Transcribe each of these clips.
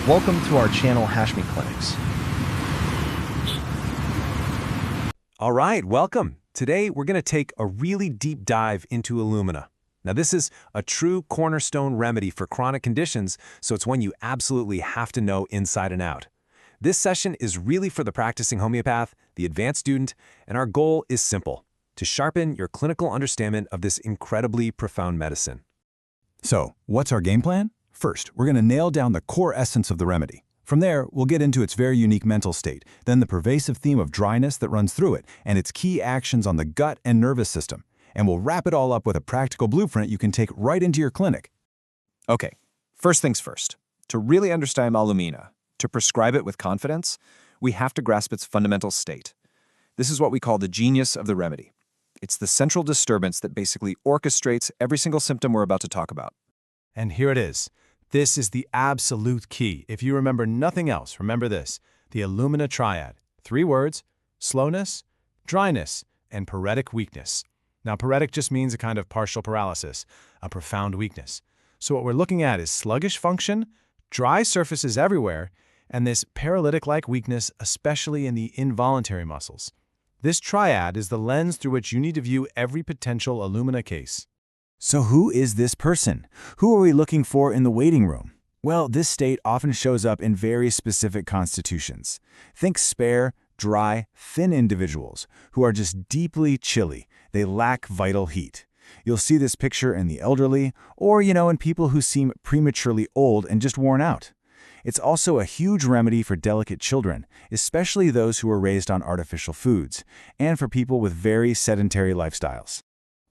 Welcome to our channel, HASHMICLINICS. All right, welcome. Today, we're going to take a really deep dive into Alumina. Now, this is a true cornerstone remedy for chronic conditions, so it's one you absolutely have to know inside and out. This session is really for the practicing homeopath, the advanced student, and our goal is simple: to sharpen your clinical understanding of this incredibly profound medicine. So, what's our game plan? First, we're going to nail down the core essence of the remedy. From there, we'll get into its very unique mental state, then the pervasive theme of dryness that runs through it, and its key actions on the gut and nervous system. And we'll wrap it all up with a practical blueprint you can take right into your clinic. Okay, first things first. To really understand Alumina, to prescribe it with confidence, we have to grasp its fundamental state. This is what we call the genius of the remedy. It's the central disturbance that basically orchestrates every single symptom we're about to talk about. And here it is. This is the absolute key. If you remember nothing else, remember this: the Alumina triad. 3 words: slowness, dryness, and paretic weakness. Now, paretic just means a kind of partial paralysis, a profound weakness. So what we're looking at is sluggish function, dry surfaces everywhere, and this paralytic-like weakness, especially in the involuntary muscles. This triad is the lens through which you need to view every potential Alumina case. So who is this person? Who are we looking for in the waiting room? Well, this state often shows up in very specific constitutions. Think spare, dry, thin individuals who are just deeply chilly. They lack vital heat. You'll see this picture in the elderly or, in people who seem prematurely old and just worn out. It's also a huge remedy for delicate children, especially those who are raised on artificial foods, and for people with very sedentary lifestyles.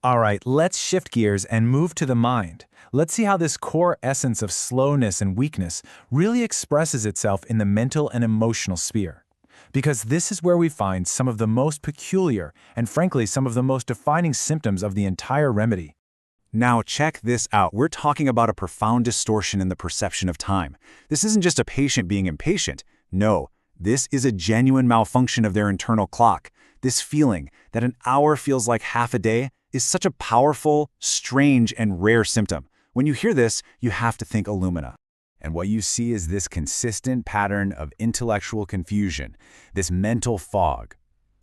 All right, let's shift gears and move to the mind. Let's see how this core essence of slowness and weakness really expresses itself in the mental and emotional sphere. Because this is where we find some of the most peculiar and, frankly, some of the most defining symptoms of the entire remedy. Now check this out. We're talking about a profound distortion in the perception of time. This isn't just a patient being impatient. No, this is a genuine malfunction of their internal clock. This feeling that an hour feels like half a day is such a powerful, strange, and rare symptom. When you hear this, you have to think Alumina. And what you see is this consistent pattern of intellectual confusion, this mental fog.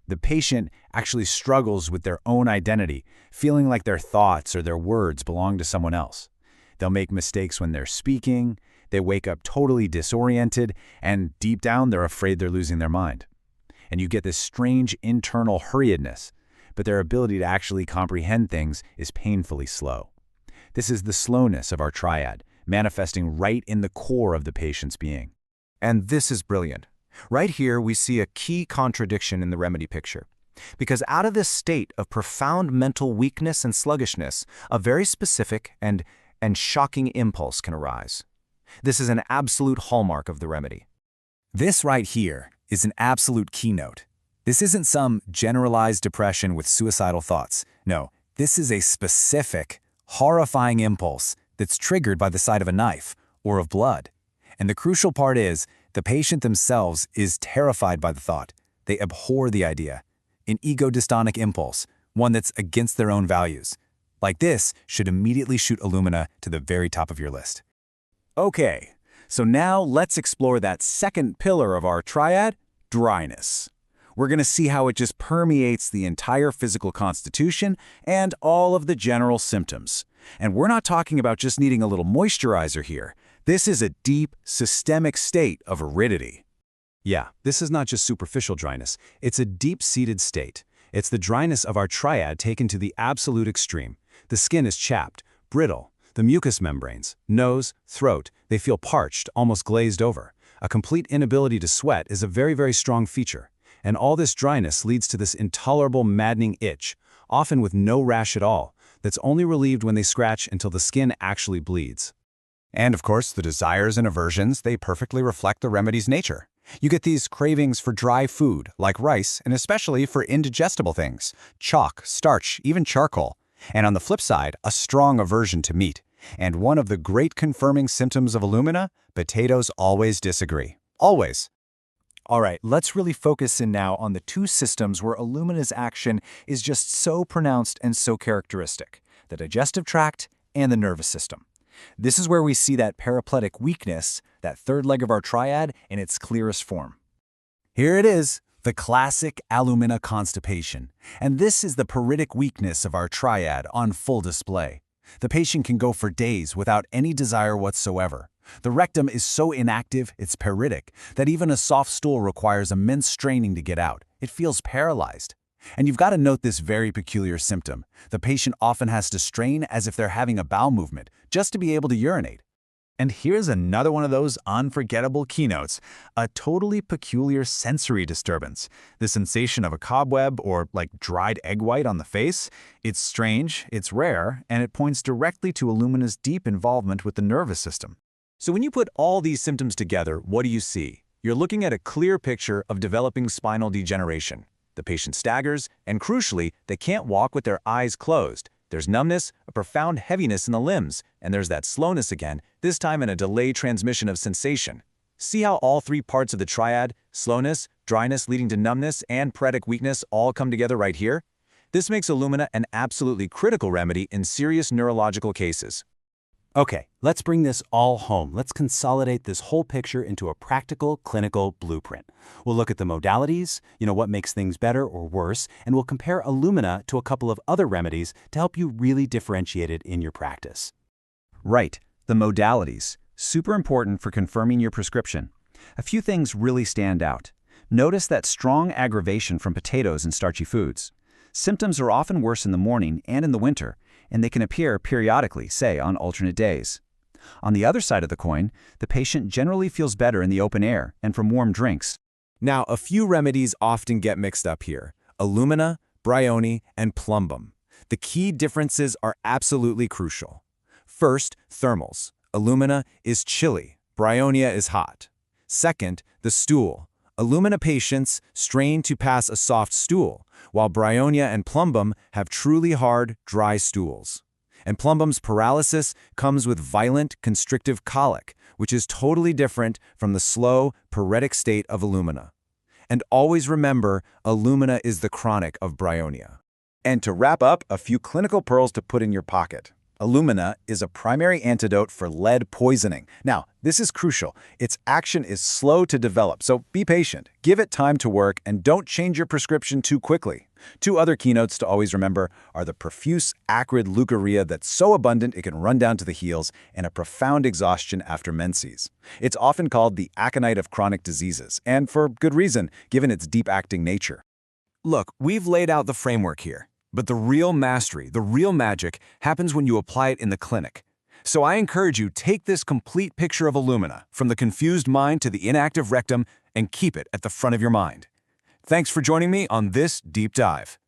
The patient actually struggles with their own identity, feeling like their thoughts or their words belong to someone else. They'll make mistakes when they're speaking, they wake up totally disoriented, and deep down they're afraid they're losing their mind. And you get this strange internal hurriedness, but their ability to actually comprehend things is painfully slow. This is the slowness of our triad, manifesting right in the core of the patient's being. And this is brilliant. Right here, we see a key contradiction in the remedy picture. Because out of this state of profound mental weakness and sluggishness, a very specific and shocking impulse can arise. This is an absolute hallmark of the remedy. This right here is an absolute keynote. This isn't some generalized depression with suicidal thoughts. No, this is a specific, horrifying impulse that's triggered by the sight of a knife or of blood. And the crucial part is, the patient themselves is terrified by the thought. They abhor the idea. An ego-dystonic impulse, one that's against their own values. Like this should immediately shoot Alumina to the very top of your list. Okay, so now let's explore that second pillar of our triad, dryness. We're going to see how it just permeates the entire physical constitution and all of the general symptoms. And we're not talking about just needing a little moisturizer here. This is a deep, systemic state of aridity. Yeah, this is not just superficial dryness. It's a deep-seated state. It's the dryness of our triad taken to the absolute extreme. The skin is chapped, brittle. The mucous membranes, nose, throat, they feel parched, almost glazed over. A complete inability to sweat is a very, very strong feature. And all this dryness leads to this intolerable, maddening itch, often with no rash at all, that's only relieved when they scratch until the skin actually bleeds. And of course, the desires and aversions, they perfectly reflect the remedy's nature. You get these cravings for dry food, like rice, and especially for indigestible things, chalk, starch, even charcoal. And on the flip side, a strong aversion to meat. And one of the great confirming symptoms of Alumina, potatoes always disagree. Always. All right, let's really focus in now on the 2 systems where Alumina's action is just so pronounced and so characteristic: the digestive tract and the nervous system. This is where we see that parapletic weakness, that third leg of our triad, in its clearest form. Here it is, the classic Alumina constipation. And this is the peritic weakness of our triad on full display. The patient can go for days without any desire whatsoever. The rectum is so inactive, it's peritic, that even a soft stool requires immense straining to get out. It feels paralyzed. And you've got to note this very peculiar symptom. The patient often has to strain as if they're having a bowel movement just to be able to urinate. And here's another one of those unforgettable keynotes, a totally peculiar sensory disturbance. The sensation of a cobweb or like dried egg white on the face. It's strange, it's rare, and it points directly to Alumina's deep involvement with the nervous system. So when you put all these symptoms together, what do you see? You're looking at a clear picture of developing spinal degeneration. The patient staggers, and crucially, they can't walk with their eyes closed. There's numbness, a profound heaviness in the limbs, and there's that slowness again, this time in a delayed transmission of sensation. See how all three parts of the triad, slowness, dryness leading to numbness, and peritic weakness all come together right here? This makes Alumina an absolutely critical remedy in serious neurological cases. Okay, let's bring this all home. Let's consolidate this whole picture into a practical clinical blueprint. We'll look at the modalities, what makes things better or worse, and we'll compare Alumina to a couple of other remedies to help you really differentiate it in your practice. Right, the modalities. Super important for confirming your prescription. A few things really stand out. Notice that strong aggravation from potatoes and starchy foods. Symptoms are often worse in the morning and in the winter, and they can appear periodically, say on alternate days. On the other side of the coin, the patient generally feels better in the open air and from warm drinks. Now, a few remedies often get mixed up here: Alumina, Bryony, and Plumbum. The key differences are absolutely crucial. First, thermals. Alumina is chilly, Bryonia is hot. Second, the stool. Alumina patients strain to pass a soft stool, while Bryonia and Plumbum have truly hard, dry stools. And Plumbum's paralysis comes with violent, constrictive colic, which is totally different from the slow, peritic state of Alumina. And always remember, Alumina is the chronic of Bryonia. And to wrap up, a few clinical pearls to put in your pocket. Alumina is a primary antidote for lead poisoning. Now, this is crucial. Its action is slow to develop, so be patient. Give it time to work, and don't change your prescription too quickly. Two other keynotes to always remember are the profuse, acrid leukorrhea that's so abundant it can run down to the heels, and a profound exhaustion after menses. It's often called the aconite of chronic diseases, and for good reason, given its deep-acting nature. Look, we've laid out the framework here. But the real mastery, the real magic, happens when you apply it in the clinic. So I encourage you, take this complete picture of Alumina, from the confused mind to the inactive rectum, and keep it at the front of your mind. Thanks for joining me on this deep dive.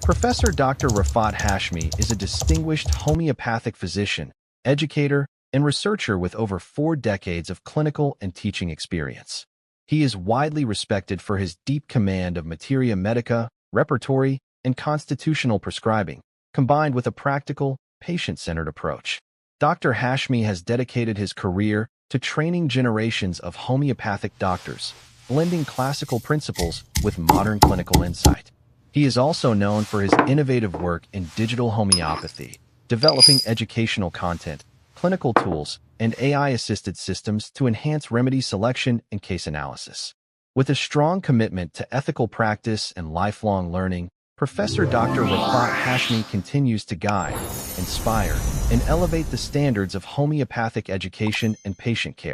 Professor Dr. Rafat Hashmi is a distinguished homeopathic physician, educator, and researcher with over 4 decades of clinical and teaching experience. He is widely respected for his deep command of materia medica, repertory, and constitutional prescribing, combined with a practical, patient-centered approach. Dr. Hashmi has dedicated his career to training generations of homeopathic doctors, blending classical principles with modern clinical insight. He is also known for his innovative work in digital homeopathy, developing educational content, clinical tools, and AI-assisted systems to enhance remedy selection and case analysis. With a strong commitment to ethical practice and lifelong learning, Professor Dr. Rafat Hashmi continues to guide, inspire, and elevate the standards of homeopathic education and patient care.